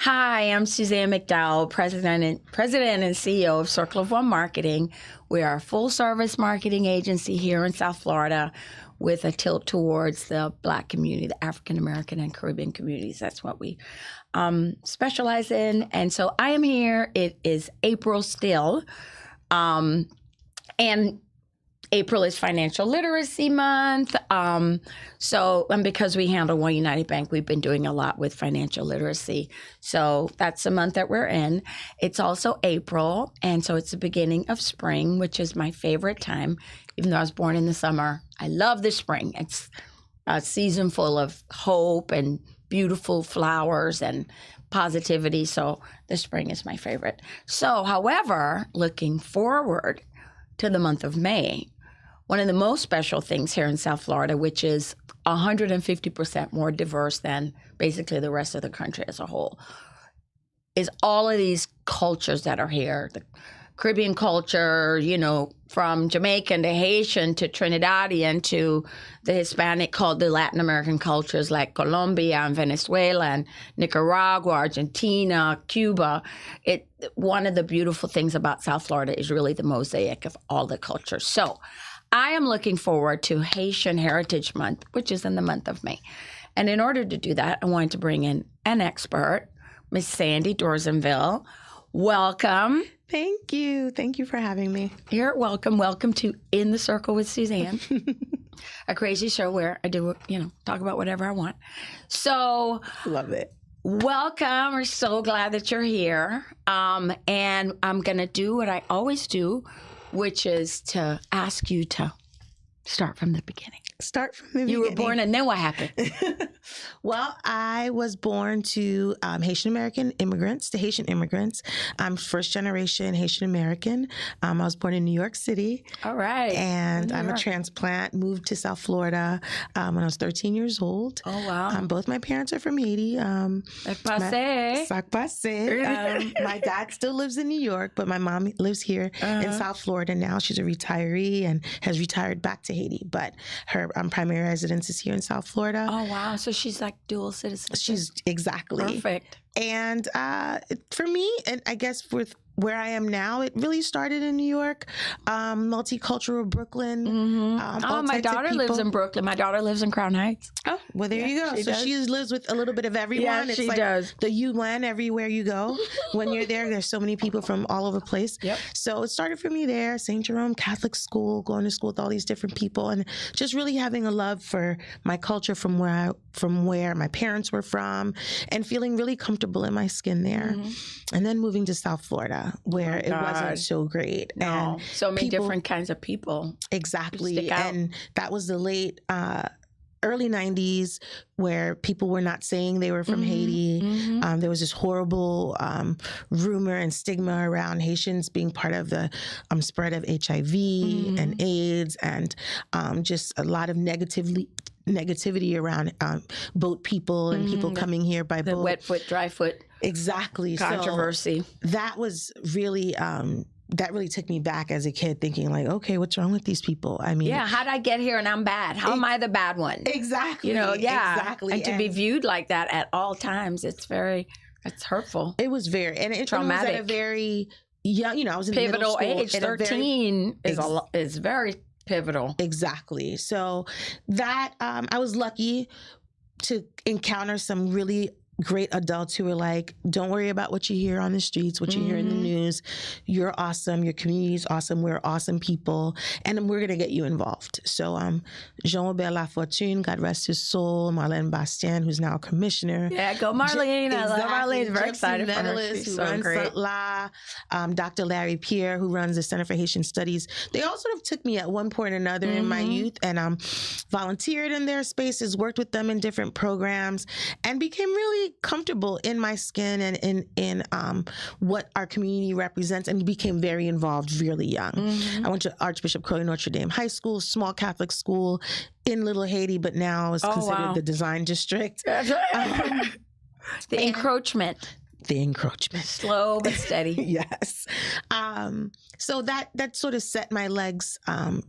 Hi, I'm Suzan McDowell, President and CEO of Circle of One Marketing. We are a full-service marketing agency here in South Florida with a tilt towards the Black community, the African American and Caribbean communities. That's what we specialize in. And so I am here. It is April still. And April is Financial Literacy Month. And because we handle One United Bank, we've been doing a lot with financial literacy. So that's the month that we're in. It's also April, and so it's the beginning of spring, which is my favorite time. Even though I was born in the summer, I love the spring. It's a season full of hope and beautiful flowers and positivity. So the spring is my favorite. So, however, looking forward to the month of May, one of the most special things here in South Florida, which is 150% more diverse than basically the rest of the country as a whole, is all of these cultures that are here. The Caribbean culture, from Jamaican to Haitian to Trinidadian to the Hispanic the Latin American cultures like Colombia and Venezuela and Nicaragua, Argentina, Cuba. One of the beautiful things about South Florida is really the mosaic of all the cultures. So I am looking forward to Haitian Heritage Month, which is in the month of May. And in order to do that, I wanted to bring in an expert, Miss Sandy Dorsanvil. Welcome. Thank you. Thank you for having me. You're welcome. Welcome to In the Circle with Suzan, a crazy show where I do, talk about whatever I want. So love it. Welcome. We're so glad that you're here. And I'm going to do what I always do, which is to ask you to start from the beginning. Start from the beginning. You were born, and then what happened? Well, I was born to Haitian American immigrants, to Haitian immigrants. I'm first generation Haitian American. I was born in New York City. All right. And I'm a transplant, moved to South Florida when I was 13 years old. Oh, wow. Both my parents are from Haiti. Sac passé. My dad still lives in New York, but my mom lives here in South Florida now. She's a retiree and has retired back to Haiti, but her primary residence is here in South Florida. Oh, wow. So she's like dual citizen. She's exactly. Perfect. And for me, and I guess with where I am now, it really started in New York, multicultural Brooklyn. Mm-hmm. My daughter lives in Brooklyn. My daughter lives in Crown Heights. Oh, well, there you go. She lives with a little bit of everyone. Yeah, it's she like does. The UN everywhere you go. When you're there's so many people from all over the place. Yep. So it started for me there, St. Jerome Catholic School, going to school with all these different people, and just really having a love for my culture from where my parents were from, and feeling really comfortable in my skin there. Mm-hmm. And then moving to South Florida, where it wasn't so great. No, and so many different kinds of people. Exactly. And that was the late, early 90s, where people were not saying they were from Haiti. Mm-hmm. There was this horrible rumor and stigma around Haitians being part of the spread of HIV and AIDS, and just a lot of negativity around boat people and people coming here by boat. Wet foot, dry foot. Exactly. Controversy. So that was really, that really took me back as a kid, thinking like, okay, what's wrong with these people? I mean, yeah, how'd I get here and I'm bad? How am I the bad one? Exactly. Exactly. And to be viewed like that at all times, it's hurtful. It was very, and it traumatic. Was at a very young, I was in pivotal middle school, age. 13 is very pivotal. Exactly. So that, I was lucky to encounter some really great adults who were like, don't worry about what you hear on the streets, what you hear in the news. You're awesome. Your community is awesome. We're awesome people. And we're going to get you involved. So Jean-Aubert Lafortune, God rest his soul, Marlene Bastien, who's now a commissioner. Yeah, go Marlene. I love Marlene. Very excited for her. She's so great. Dr. Larry Pierre, who runs the Center for Haitian Studies. They all sort of took me at one point or another in my youth, and volunteered in their spaces, worked with them in different programs, and became really comfortable in my skin and in what our community represents, and became very involved really young. I went to Archbishop Curly Notre Dame High School, small Catholic school in Little Haiti, but now is considered the design district. That's right. The encroachment. the encroachment. Slow but steady. Yes. So that sort of set my legs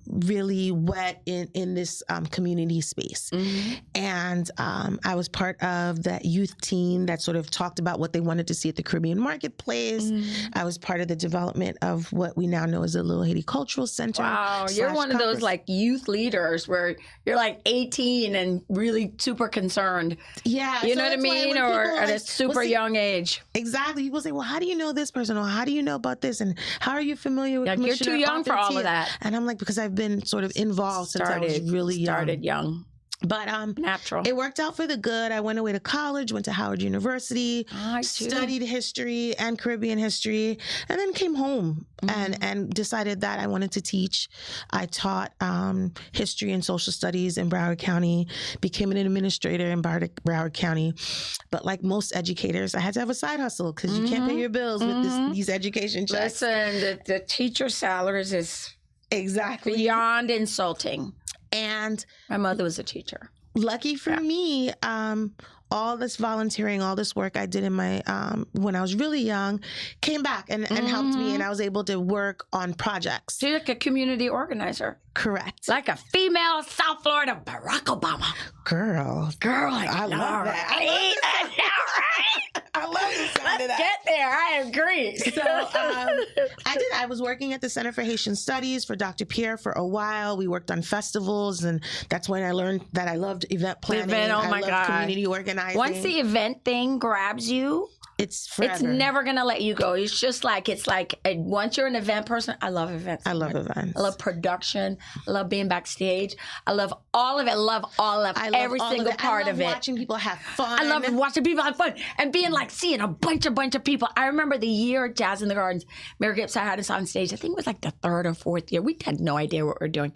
really wet in this community space. Mm-hmm. And I was part of that youth team that sort of talked about what they wanted to see at the Caribbean marketplace. Mm-hmm. I was part of the development of what we now know as the Little Haiti Cultural Center. Wow, you're one of those like youth leaders where you're like 18 and really super concerned. Yeah. You so know what I that's why mean? when Or people, at a like, super well, see, young age. Exactly. People say, well, how do you know this person? Or how do you know about this? And how are you familiar with Like, you're too Commissioner young for all of Arthur T? that. And I'm like, because I've been sort of involved since I was really young. Started young. But Natural. it worked out for the good. I went away to college, went to Howard University, studied history and Caribbean history, and then came home and decided that I wanted to teach. I taught history and social studies in Broward County, became an administrator in Broward County. But like most educators, I had to have a side hustle because you can't pay your bills with these education checks. Listen, the teacher salaries is exactly beyond insulting. And my mother was a teacher. Lucky for me, all this volunteering, all this work I did in my when I was really young, came back and helped me, and I was able to work on projects. She's like a community organizer. Correct. Like a female South Florida Barack Obama. Girl, I love that. I love the sound of that. Get there. I agree. So I was working at the Center for Haitian Studies for Dr. Pierre for a while. We worked on festivals, and that's when I learned that I loved event planning. Oh my I loved God. community organizing. Once the event thing grabs you, it's forever. It's never going to let you go. It's like once you're an event person, I love events. I love events. I love production. I love being backstage. I love all of it. I love every single part of it. I love watching people have fun. I love watching people have fun and being like seeing a bunch of people. I remember the year Jazz in the Gardens, Mary Gibbs had us on stage. I think it was like the third or fourth year. We had no idea what we were doing.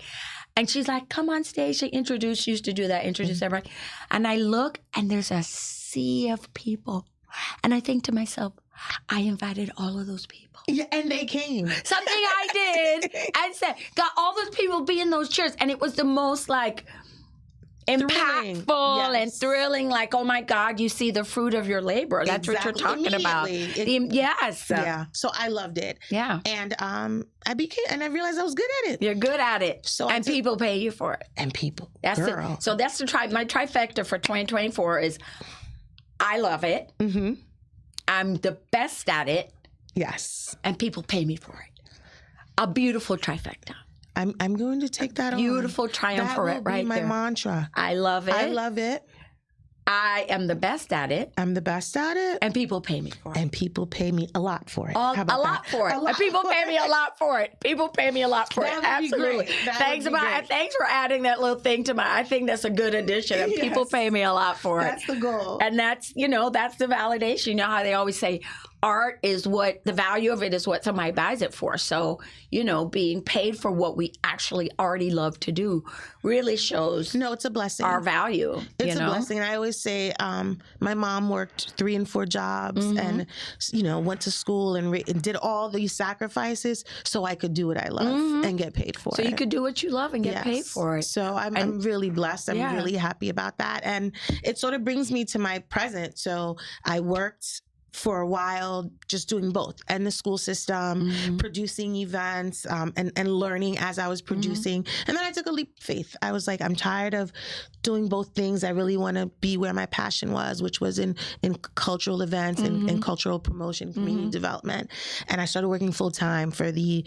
And she's like, come on stage. She used to do that, introduce everybody. And I look and there's a sea of people. And I think to myself, I invited all of those people. Yeah, and they came. Something I did and said, got all those people be in those chairs. And it was the most like impactful and thrilling. Like, oh my God, you see the fruit of your labor. That's what you're talking about. Yes. Yeah. So I loved it. Yeah. And I realized I was good at it. You're good at it. So people pay you for it. And people. That's girl. it. So that's my trifecta for 2024 is I love it. Mm-hmm. I'm the best at it. Yes. And people pay me for it. A beautiful trifecta. I'm going to take that on. Beautiful triumvirate right there. That will be my mantra. I love it. I love it. I am the best at it. I'm the best at it. And people pay me for it. And people pay me a lot for it. A lot for it. And people pay me a lot for it. People pay me a lot for it. Absolutely. Thanks for adding that little thing to I think that's a good addition. And people pay me a lot for it. That's the goal. And that's the validation. You know how they always say art is the value of it is what somebody buys it for. So, being paid for what we actually already love to do really shows it's a blessing. Our value. It's a blessing. And I always say my mom worked 3 and 4 jobs and, went to school and did all these sacrifices so I could do what I love and get paid for it. So you could do what you love and get paid for it. So I'm really blessed. I'm really happy about that. And it sort of brings me to my present. So I worked for a while just doing both and the school system, producing events and learning as I was producing. And then I took a leap of faith. I was like, I'm tired of doing both things. I really want to be where my passion was, which was in cultural events and cultural promotion, community development. And I started working full time for the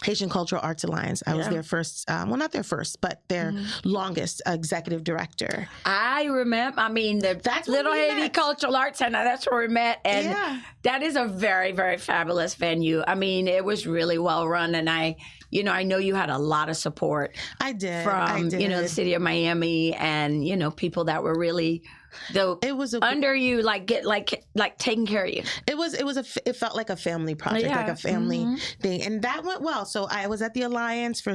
Haitian Cultural Arts Alliance. I was their first, not their first, but their longest executive director. I remember, that's Little Haiti Cultural Arts Center, that's where we met. And that is a very, very fabulous venue. It was really well run. And I know you had a lot of support. I did. From, the city of Miami and, people that were really under you, taking care of you. It felt like a family project, like a family thing. And that went well. So I was at the Alliance for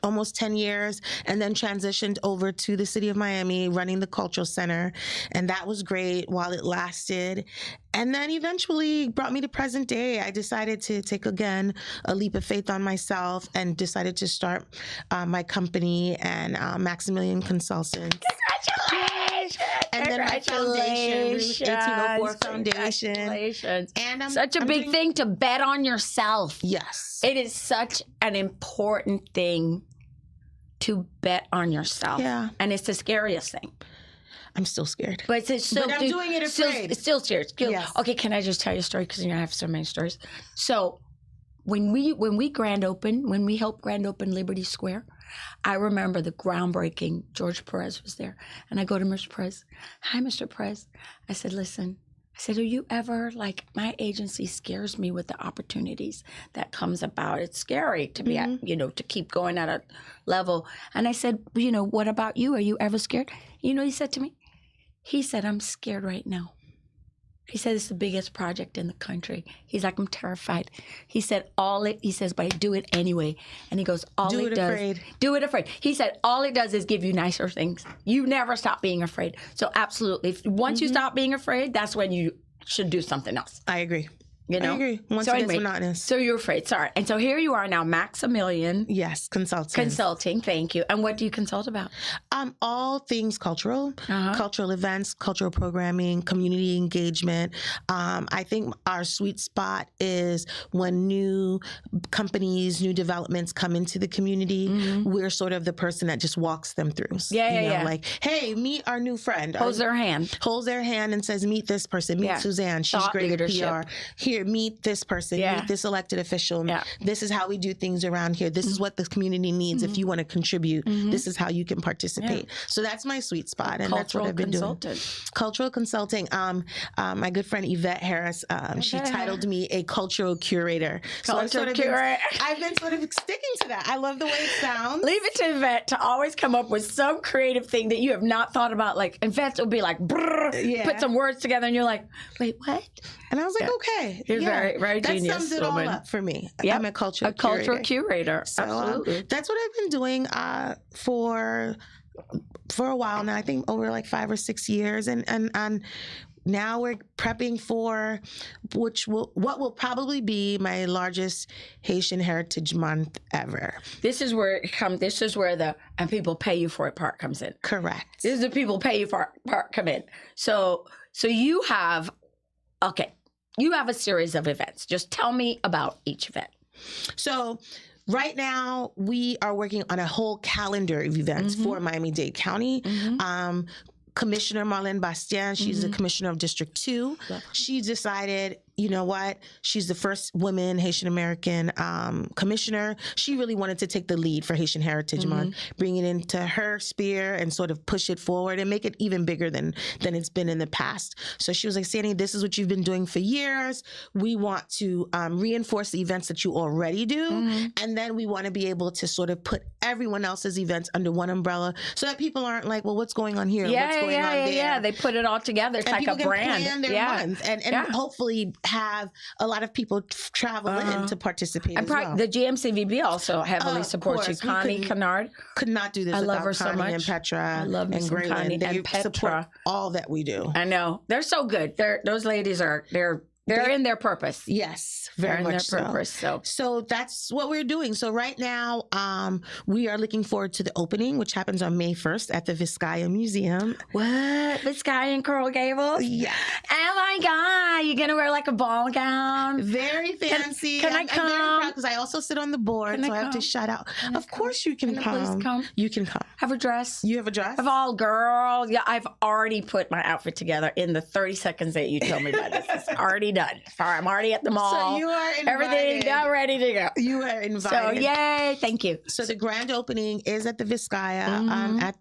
almost 10 years and then transitioned over to the city of Miami running the cultural center. And that was great while it lasted. And then eventually brought me to present day. I decided to take again a leap of faith on myself and decided to start my company and Maximilian Consultants. Congratulations! And then my foundation, 1804 Foundation. Congratulations. And such a big thing to bet on yourself. Yes. It is such an important thing to bet on yourself. Yeah. And it's the scariest thing. I'm still scared. But it's still, I'm doing it afraid. Still scared. Yes. Okay, can I just tell you a story? Because I have so many stories. So when we helped grand open Liberty Square, I remember the groundbreaking. George Perez was there. And I go to Mr. Perez. Hi, Mr. Perez. I said, listen. I said, are you ever, my agency scares me with the opportunities that comes about. It's scary to be at, to keep going at a level. And I said, what about you? Are you ever scared? You know what he said to me? He said, I'm scared right now. He said, it's the biggest project in the country. He's like, I'm terrified. He said, he says, but I do it anyway. And he goes, do it afraid. He said, all it does is give you nicer things. You never stop being afraid. So absolutely. Once you stop being afraid, that's when you should do something else. I agree. I agree. Once it gets monotonous. So you're afraid. Sorry. And so here you are now, Maximilian. Yes, consulting. Consulting. Thank you. And what do you consult about? All things cultural, cultural events, cultural programming, community engagement. I think our sweet spot is when new companies, new developments come into the community. We're sort of the person that just walks them through. Yeah. Like, hey, meet our new friend. Holds their hand and says, meet this person. Meet Suzan. She's Thought great leadership. at PR. Here, meet this person. Meet this elected official. This is how we do things around here. This is what the community needs. If you want to contribute, this is how you can participate. So that's my sweet spot, and that's what I've been doing. Cultural consulting. My good friend Yvette Harris, she titled me a cultural curator. I've been sort of sticking to that. I love the way it sounds. Leave it to Yvette to always come up with some creative thing that you have not thought about. Like Yvette will be like, put some words together, and you're like, wait, what? And I was like, okay. You're very, very genius. That sums it all up for me. Yep. I'm a cultural curator. So, absolutely. That's what I've been doing for a while now. I think over 5 or 6 years. And now we're prepping for what will probably be my largest Haitian Heritage Month ever. This is where this is where the and people pay you for it part comes in. Correct. This is the people pay you for it part come in. So you have a series of events. Just tell me about each event. So right now, we are working on a whole calendar of events for Miami-Dade County. Commissioner Marlene Bastien, she's the commissioner of District 2. She decided, you know what? She's the first woman Haitian American commissioner. She really wanted to take the lead for Haitian Heritage Month, bring it into her sphere and sort of push it forward and make it even bigger than it's been in the past. So she was like, Sandy, this is what you've been doing for years. We want to reinforce the events that you already do. And then we want to be able to sort of put everyone else's events under one umbrella so that people aren't like, well, what's going on here? What's going on there? Yeah, they put it all together. It's like a brand. Plan their month and hopefully have a lot of people travel in to participate as well. The GMCVB also heavily supports you. Connie Kennard. Could not do this I without love her so Connie much. And Petra. I love and Connie and Petra. Support all that we do. I know. They're so good. Those ladies they're in their purpose. Yes, very much so. Purpose, so that's what we're doing. So right now, we are looking forward to the opening, which happens on May 1st at the Vizcaya Museum. What? Vizcaya and Coral Gables? Yeah. Oh my God. You're going to wear like a ball gown? Very fancy. Can I come? I'm very proud because I also sit on the board, so I have to shout out. Of course you can come. Please come. You can come. Have a dress. You have a dress? I've all girl. Yeah, I've already put my outfit together in the 30 seconds that you told me about this. It's already done. Sorry, I'm already at the mall. So you are invited. Everything done, ready to go. You are invited. So yay, thank you. So the grand opening is at the Vizcaya.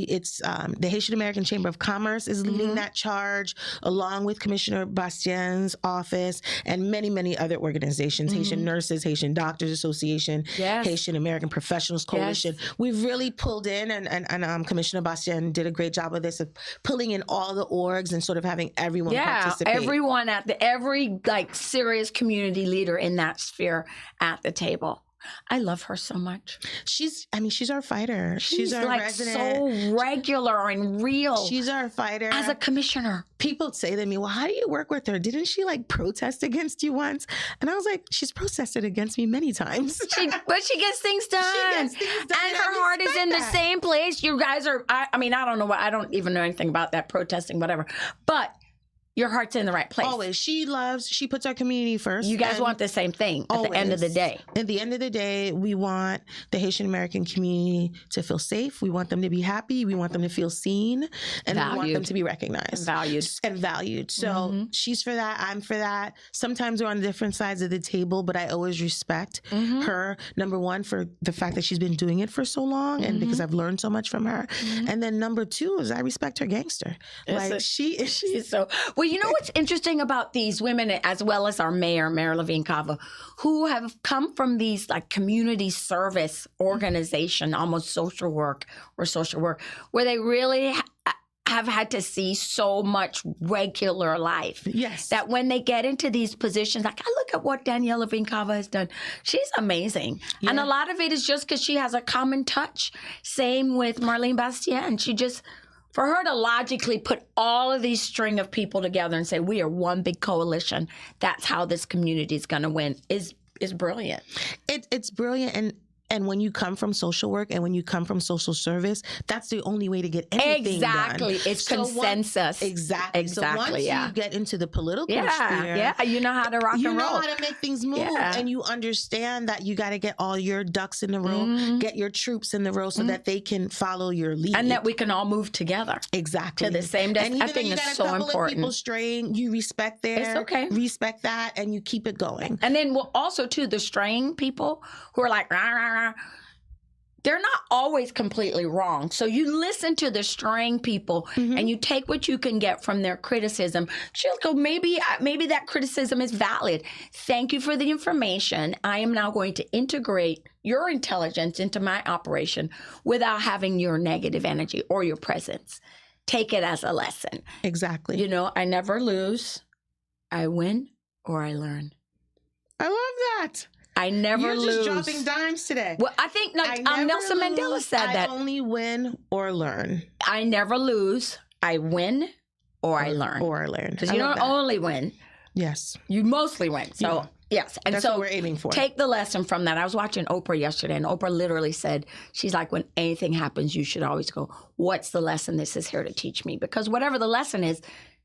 It's the Haitian American Chamber of Commerce is leading that charge, along with Commissioner Bastien's office and many, many other organizations, Haitian Nurses, Haitian Doctors Association, Haitian American Professionals Coalition. We've really pulled in, and Commissioner Bastien did a great job of this, of pulling in all the orgs and sort of having everyone participate. Everyone every serious community leader in that sphere at the table. I love her so much. She's our fighter. She's our like resident. so regular and real. She's our fighter. As a commissioner. People say to me, well, how do you work with her? Didn't she like protest against you once? And I was like, she's protested against me many times. But she gets things done. She gets things done. And her heart is in the same place. You guys are, I mean, I don't know what, I don't even know anything about that protesting, whatever. But your heart's in the right place. Always. She puts our community first. You guys want the same thing at the end of the day. At the end of the day, we want the Haitian American community to feel safe. We want them to be happy. We want them to feel seen. And we want them to be recognized. And valued. So she's for that. I'm for that. Sometimes we're on different sides of the table, but I always respect her, number one, for the fact that she's been doing it for so long and because I've learned so much from her. And then number two is I respect her gangster. Like she's so... Well, you know what's interesting about these women, as well as our mayor, Mayor Levine Cava, who have come from these like community service organization, almost social work, where they really have had to see so much regular life. Yes. That when they get into these positions, like I look at what Danielle Levine Cava has done. She's amazing. Yeah. And a lot of it is just because she has a common touch. Same with Marlene Bastien. She just... For her to logically put all of these string of people together and say, we are one big coalition, that's how this community is going to win, is brilliant. It's brilliant. And when you come from social work and when you come from social service, that's the only way to get anything done. It's consensus. Exactly. So once you get into the political sphere, you know how to rock and roll. You know how to make things move, and you understand that you got to get all your ducks in the row, get your troops in the row so that they can follow your lead, and that we can all move together. Exactly. To the same destination. I think it's so important. And even though you got a couple of people straying, you respect respect that, and you keep it going. And then also too, the straying people who are like, rah, rah, rah, they're not always completely wrong. So you listen to the straying people and you take what you can get from their criticism. She'll go, maybe that criticism is valid. Thank you for the information. I am now going to integrate your intelligence into my operation without having your negative energy or your presence. Take it as a lesson. Exactly. You know, I never lose. I win or I learn. I love that. I never lose. You're just dropping dimes today. Well, I think Nelson Mandela said that. I only win or learn. I never lose. I win or I learn. Because you don't only win. Yes. You mostly win. So, yes. And that's what we're aiming for. Take the lesson from that. I was watching Oprah yesterday, and Oprah literally said, she's like, when anything happens, you should always go, what's the lesson this is here to teach me? Because whatever the lesson is,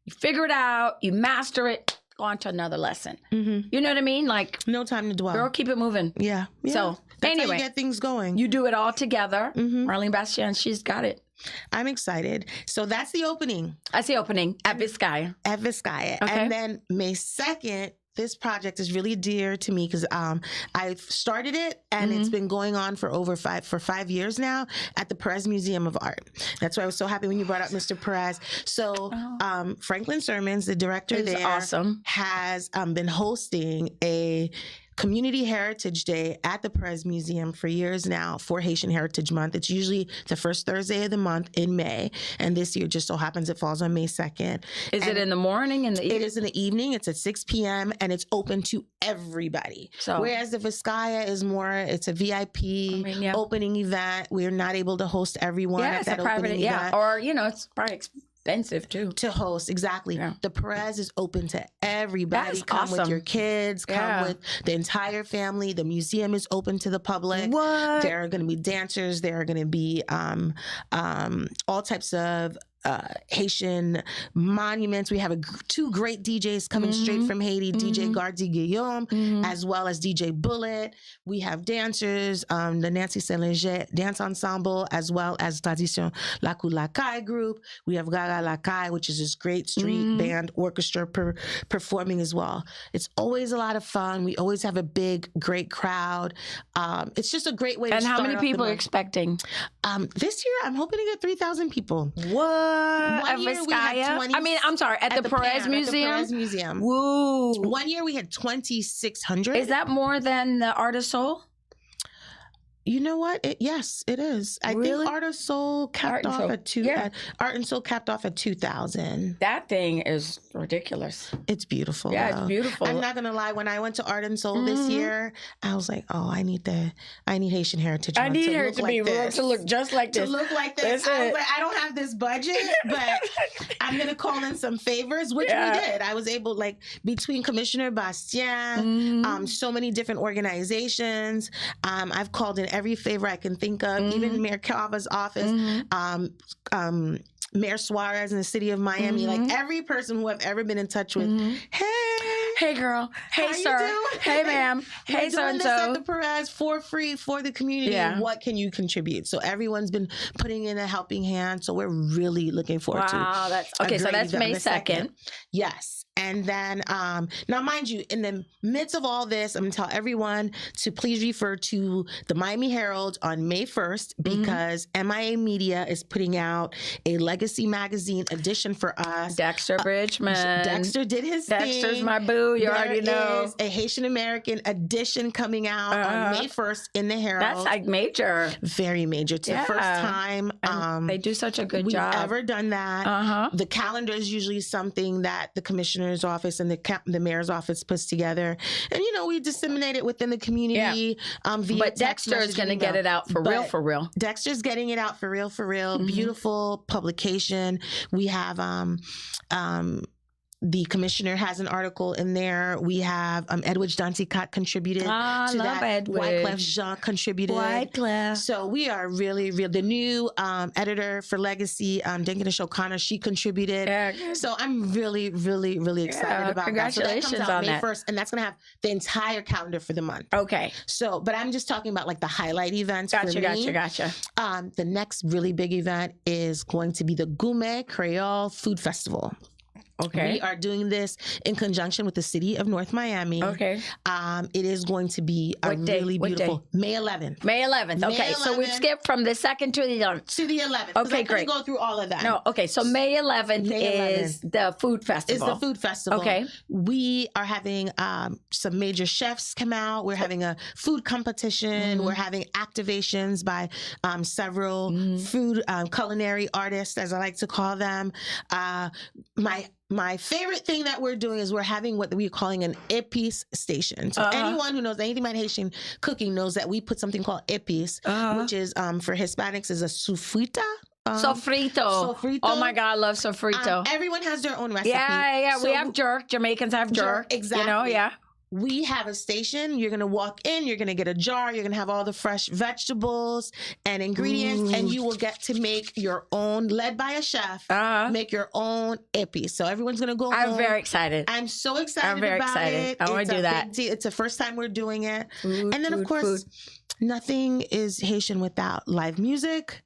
you figure it out, you master it, go on to another lesson. You know what I mean? Like, no time to dwell. Girl, keep it moving. Yeah. So that's anyway, how you get things going. You do it all together. Marlene Bastien, she's got it. I'm excited. So that's the opening. That's the opening at Vizcaya. Okay. And then May 2nd, this project is really dear to me because I've started it and it's been going on for 5 years now at the Perez Museum of Art. That's why I was so happy when you brought up Mr. Perez. So Franklin Sermons, the director there, awesome. Has been hosting a Community Heritage Day at the Perez Museum for years now for Haitian Heritage Month. It's usually the first Thursday of the month in May. And this year just so happens it falls on May 2nd. Is it in the morning? It is in the evening. It's at 6 p.m. and it's open to everybody. So, whereas the Vizcaya is more, it's a VIP opening event. We're not able to host everyone at that opening event. Or, it's probably expensive too to host. Exactly. The Perez is open to everybody. Come with your kids, come with the entire family. The museum is open to the public. There are going to be dancers. There are going to be all types of Haitian monuments. We have two great DJs coming straight from Haiti, DJ Gardi Guillaume, as well as DJ Bullet. We have dancers, the Nancy Saint-Leger Dance Ensemble, as well as Tradition Lakou Lakai group. We have Gaga Lakai, which is this great street band orchestra performing as well. It's always a lot of fun. We always have a big, great crowd. It's just a great way to start. And how many people are expecting? This year, I'm hoping to get 3,000 people. What? One year we had 20. I'm sorry, at the Perez Museum? At the Perez Museum. Woo. 1 year we had 2,600. Is that more than the Art of Soul? You know what? Yes, it is. I Really? think Art and Soul capped Art and off Soul. at two. Yeah. Art and Soul capped off at 2,000. That thing is ridiculous. It's beautiful. Yeah, though. it's beautiful. I'm not gonna lie. When I went to Art and Soul this year, I was like, oh, I need Haitian Heritage Month. I need her look to like be this. to look just like To this. look like this. That's I was it. like, I don't have this budget, but I'm gonna call in some favors, which we did. I was able, like, between Commissioner Bastien, so many different organizations. I've called in every favor I can think of, even Mayor Cava's office, Mayor Suarez in the city of Miami, like every person who I've ever been in touch with. Hey, girl. Hey, How you sir. doing? Hey, ma'am. Hey, We're so doing and this at so. the Perez for free for the community. Yeah. What can you contribute? So everyone's been putting in a helping hand. So we're really looking forward to. Wow, that's okay. a So great that's event on May the 2nd. Yes. And then, now, mind you, in the midst of all this, I'm going to tell everyone to please refer to the Miami Herald on May 1st because MIA Media is putting out a Legacy Magazine edition for us. Dexter Bridgman. Dexter did his thing. Dexter's my boo. You already know. There is a Haitian American edition coming out on May 1st in the Herald. That's like major. Very major. It's the first time And they do such a good we've job. ever done that. The calendar is usually something that the commissioner's office and the mayor's office puts together, and we disseminate it within the community. Via But text Dexter is messaging, going to get it out for real, for real. Dexter's getting it out for real, for real. Beautiful publication. We have the commissioner has an article in there. We have Edwidge Danticat contributed to love that. Edwidge. Wyclef Jean contributed. Wyclef. So we are really, really, the new editor for Legacy, Dinkish O'Connor, she contributed. Yeah. So I'm really, really, really excited about congratulations that. So that comes out on May that. 1st, and that's going to have the entire calendar for the month. Okay. So, but I'm just talking about like the highlight events for me. Gotcha. The next really big event is going to be the Gourmet Creole Food Festival. Okay. We are doing this in conjunction with the city of North Miami. Okay. It is going to be a really beautiful May 11th. May 11th. Okay. So we've skipped from the 2nd to the 11th. To the 11th. Okay, great. Go through all of that. No. Okay. So May 11th is the food festival. It's the food festival. Okay. We are having some major chefs come out. We're having a food competition. We're having activations by several food culinary artists, as I like to call them. My favorite thing that we're doing is we're having what we're calling an épice station. So anyone who knows anything about Haitian cooking knows that we put something called épice, which is for Hispanics is a sofrita. Sofrito. Oh my God, I love sofrito. Everyone has their own recipe. Yeah. So we have jerk. Jamaicans have jerk. Exactly. Yeah. We have a station. You're going to walk in, you're going to get a jar, you're going to have all the fresh vegetables and ingredients, and you will get to make your own, led by a chef, make your own épice. So everyone's going to go I'm home. very excited. I'm so excited I'm very about excited. it. I want It's to do a that. big deal. It's the first time we're doing it. Food, And then, of course, nothing is Haitian without live music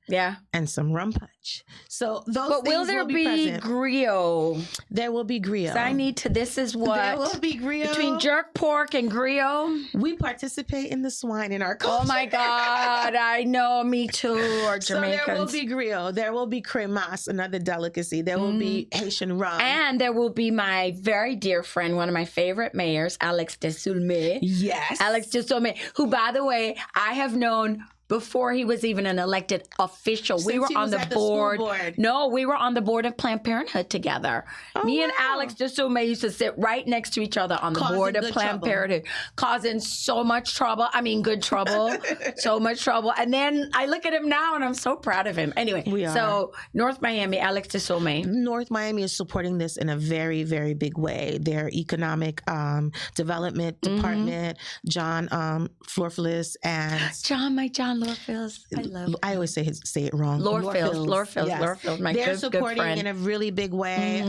and some rum punch. So those But things will there be be present. griot? There will be griot. So I need to, this is what? There will be griot. Between jerk pork and griot? We participate in the swine in our culture. Oh my God, I know, me too, or Jamaicans. So there will be griot. There will be cremas, another delicacy. There will be Haitian rum. And there will be my very dear friend, one of my favorite mayors, Alex Desulme. Yes. Alex Desulme, who, by the way, I have known before he was even an elected official. Since we were he on was the at the board. school board. No, we were on the board of Planned Parenthood together. Me and wow. Alex Desulme used to sit right next to each other on the board of good Planned trouble. Parenthood, causing so much trouble. I mean, good trouble, so much trouble. And then I look at him now, and I'm so proud of him. Anyway, We are. so North Miami, Alex Desulme. North Miami is supporting this in a very, very big way. Their economic development department, John Florfilis and My John Lorfield. I always say it wrong. Lorfield, my They're good supporting friend. in a really big way.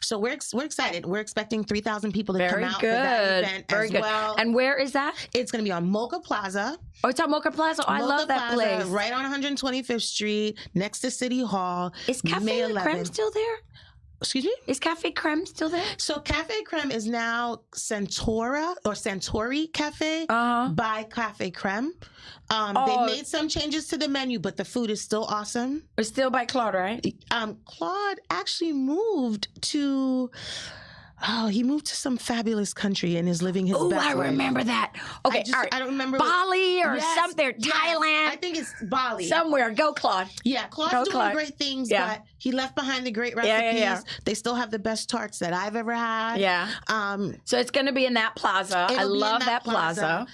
So we're excited. We're expecting 3,000 people to Very come out good. for that event Very as good. well. And where is that? It's going to be on Mocha Plaza. Oh, it's on Mocha Plaza. Oh, I love that place. Right on 125th Street, next to City Hall. Is Cafe May Creme 11th. still there? Excuse me? Is Cafe Creme still there? So Cafe Creme is now Santori Cafe by Cafe Creme. They made some changes to the menu, but the food is still awesome. It's still by Claude, right? Claude actually moved to Oh, he moved to some fabulous country and is living his Oh, best I life. remember that. Okay, all right. I don't remember. Bali or Yes, something, yes. Thailand. I think it's Bali. Somewhere. Go, Claude. Yeah, Claude's Go, doing Claude. great things, Yeah. but he left behind the great recipes. Yeah. They still have the best tarts that I've ever had. Yeah. So it's going to be in that plaza. I It'll be in love that plaza.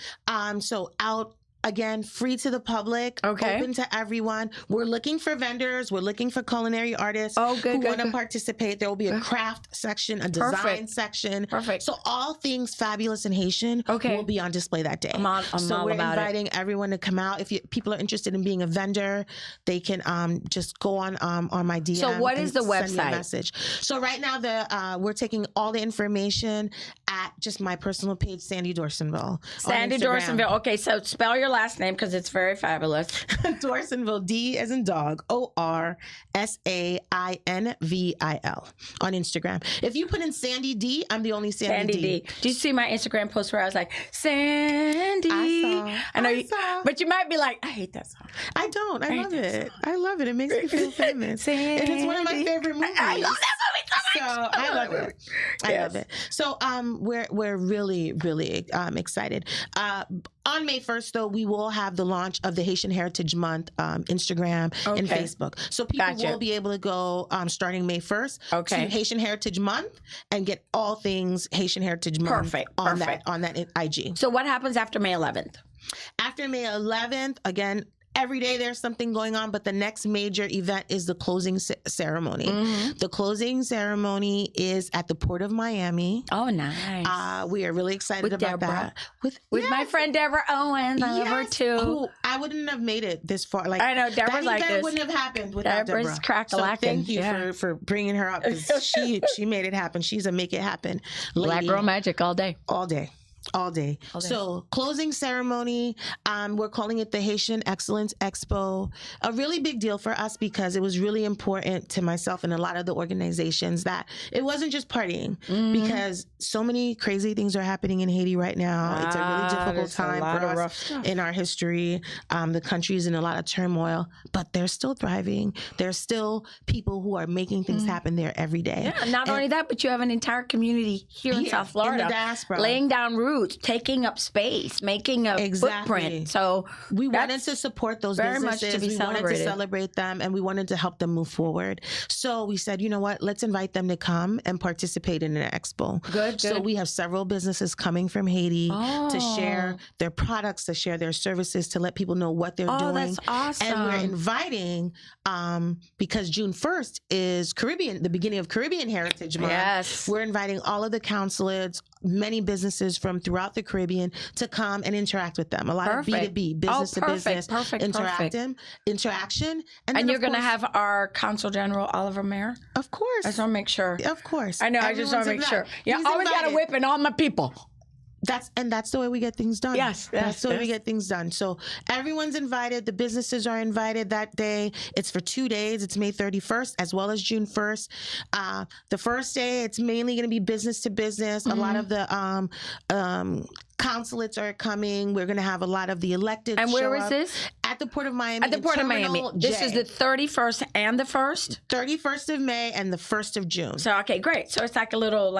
So out. Again, free to the public, Okay. open to everyone. We're looking for vendors. We're looking for culinary artists Oh, good, who good, want to good. participate. There will be a craft section, a design Perfect. section. Perfect. So all things fabulous and Haitian Okay. will be on display that day. I'm all we're about it. inviting everyone to come out. If people are interested in being a vendor, they can just go on my DM. So what is the and send me a website? message. So right now we're taking all the information at just my personal page, Sandy Dorsanvil. Sandy Dorsanvil. Okay, so spell your last name because it's very fabulous. Dorsanvil, D as in dog, Orsainvil on Instagram. If you put in Sandy D, I'm the only Sandy D. Do you see my Instagram post where I was like, Sandy? I know I you, saw. but you might be like, I hate that song. I don't. I love that it. I love it. It makes me feel famous. And it's one of my favorite movies. I love that movie so much. So I love it. I love it. So we're really, really excited. On May 1st, though, we will have the launch of the Haitian Heritage Month Instagram and Okay. Facebook. So people Gotcha. will be able to go starting May 1st Okay. to Haitian Heritage Month and get all things Haitian Heritage Month Perfect. on Perfect. that IG. So what happens after May 11th? After May 11th, again, every day there's something going on, but the next major event is the closing ceremony. Mm-hmm. The closing ceremony is at the Port of Miami. Oh, nice. We are really excited With about Deborah. that. With my yes. friend Deborah Owens. I love her Yes. too. Oh, I wouldn't have made it this far. Like I know, Deborah's that like event this. wouldn't have happened without Deborah's Deborah. crack-a-lackin', So thank you yeah. for bringing her up because she made it happen. She's a make it happen lady. Black girl magic all day. All day. All day. All day. So closing ceremony, we're calling it the Haitian Excellence Expo. A really big deal for us because it was really important to myself and a lot of the organizations that it wasn't just partying because so many crazy things are happening in Haiti right now. It's a really difficult there's a time lot for of rough us stuff. in our history. The country's in a lot of turmoil, but they're still thriving. There's still people who are making things happen there every day. Yeah, not only that, but you have an entire community here in South Florida, in the diaspora. laying down roots, taking up space, making a footprint. So we wanted that's to support those very much businesses. to be We wanted to celebrated. celebrate them, and we wanted to help them move forward. So we said, you know what? Let's invite them to come and participate in an expo. Good, So good. we have several businesses coming from Haiti to share Oh. their products, to share their services, to let people know what they're Oh, doing. that's awesome. And we're inviting, because June 1st is the beginning of Caribbean Heritage Month. Yes. We're inviting all of the consulates, many businesses from throughout the Caribbean to come and interact with them. A lot Perfect. of B2B, business to business perfect. interaction. And then, And you're of going to course- have our Consul General, Oliver Mayer? Of course. I just want to make sure. Of course. I know, I just want to make sure. Yeah, always got to whip in all my people. That's the way we get things done. Yes, that's the way we yes. get things done. So everyone's invited. The businesses are invited that day. It's for 2 days. It's May 31st as well as June 1st. The first day, it's mainly going to be business to business. A lot of the consulates are coming. We're going to have a lot of the elected. And where show is up this? At the Port of Miami. At the in Port of Miami. Terminal This J. is the 31st and the 1st? 31st of May and the 1st of June. So, okay, great. So it's like a little,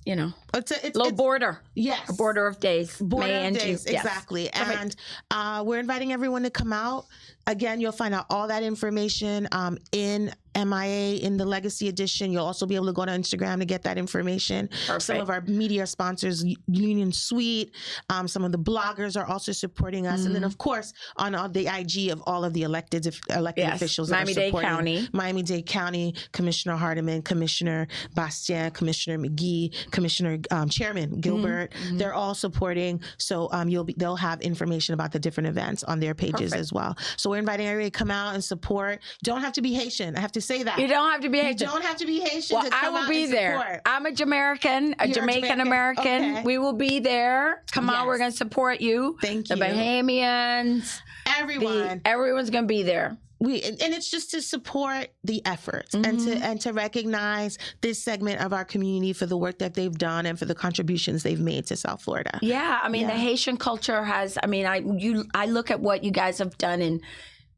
you know, It's little border. Yes. A border of days. Border May of and days, June. Yes. exactly. Perfect. And we're inviting everyone to come out. Again, you'll find out all that information in MIA in the Legacy Edition. You'll also be able to go to Instagram to get that information. Perfect. Some of our media sponsors, Union Suite, some of the bloggers are also supporting us. And then, of course, on all the IG of all of the elected Yes. officials that are Miami-Dade supporting. County. Miami-Dade County, Commissioner Hardiman, Commissioner Bastien, Commissioner McGee, Commissioner Chairman Gilbert. They're all supporting. So they'll have information about the different events on their pages Perfect. as well. So we're inviting everybody to come out and support. Don't have to be Haitian. I have to say that. You don't have to be You Haitian. don't have to be Haitian Well, to come I will out be and there. support. I'm a Jamaican, a You're Jamaican Jamaican. American. Okay. We will be there. Come on, Yes. we're going to support you. Thank The you. Bahamians. Everyone. Everyone's going to be there. And it's just to support the efforts and to recognize this segment of our community for the work that they've done and for the contributions they've made to South Florida. Yeah, I mean, the Haitian culture has, I mean, I look at what you guys have done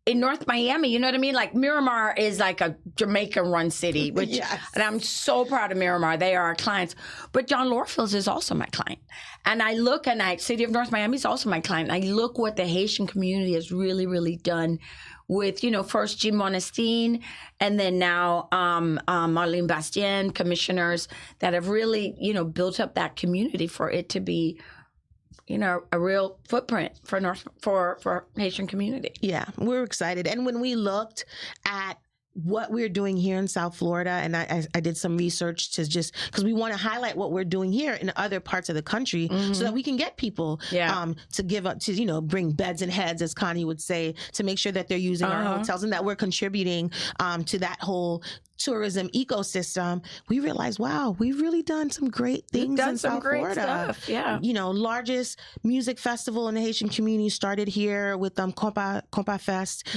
in North Miami, you know what I mean? Like Miramar is like a Jamaican-run city, which, Yes. and I'm so proud of Miramar. They are our clients. But John Lorfield's is also my client. And I look, and City of North Miami is also my client. I look what the Haitian community has really, really done with, first Jim Monestine, and then now Marlene Bastien, commissioners that have really, built up that community for it to be, a real footprint for Haitian community. Yeah, we're excited. And when we looked at what we're doing here in South Florida, and I did some research to just because we want to highlight what we're doing here in other parts of the country, so that we can get people to give up to bring beds and heads, as Connie would say, to make sure that they're using our hotels and that we're contributing to that whole tourism ecosystem. We realized, wow, we've really done some great things in South Florida. Stuff. Yeah, largest music festival in the Haitian community started here with Compa Fest.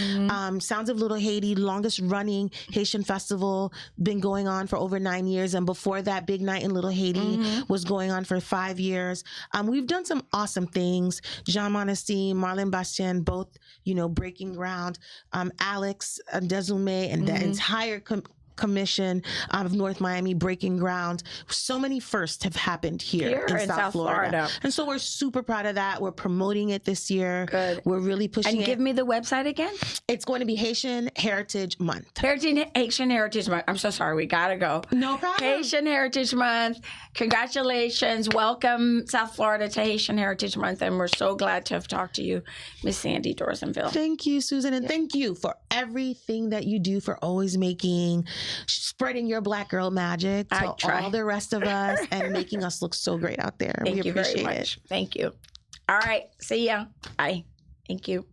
Sounds of Little Haiti, longest running Haitian festival, been going on for over 9 years, and before that, Big Night in Little Haiti was going on for 5 years. We've done some awesome things. Jean Monestine, Marlene Bastien, both breaking ground. Alex Dezume and the entire commission of North Miami breaking ground. So many firsts have happened here in South Florida. And so we're super proud of that. We're promoting it this year. Good. We're really pushing it. And give me the website again. It's going to be Haitian Heritage Month. Haitian Heritage Month. I'm so sorry. We got to go. No problem. Haitian Heritage Month. Congratulations. Welcome, South Florida, to Haitian Heritage Month. And we're so glad to have talked to you, Miss Sandy Dorsanvil. Thank you, Suzan. And thank you for everything that you do, for always spreading your Black girl magic to all the rest of us and making us look so great out there. Thank we you appreciate very much. it. Thank you. All right. See ya. Bye. Thank you.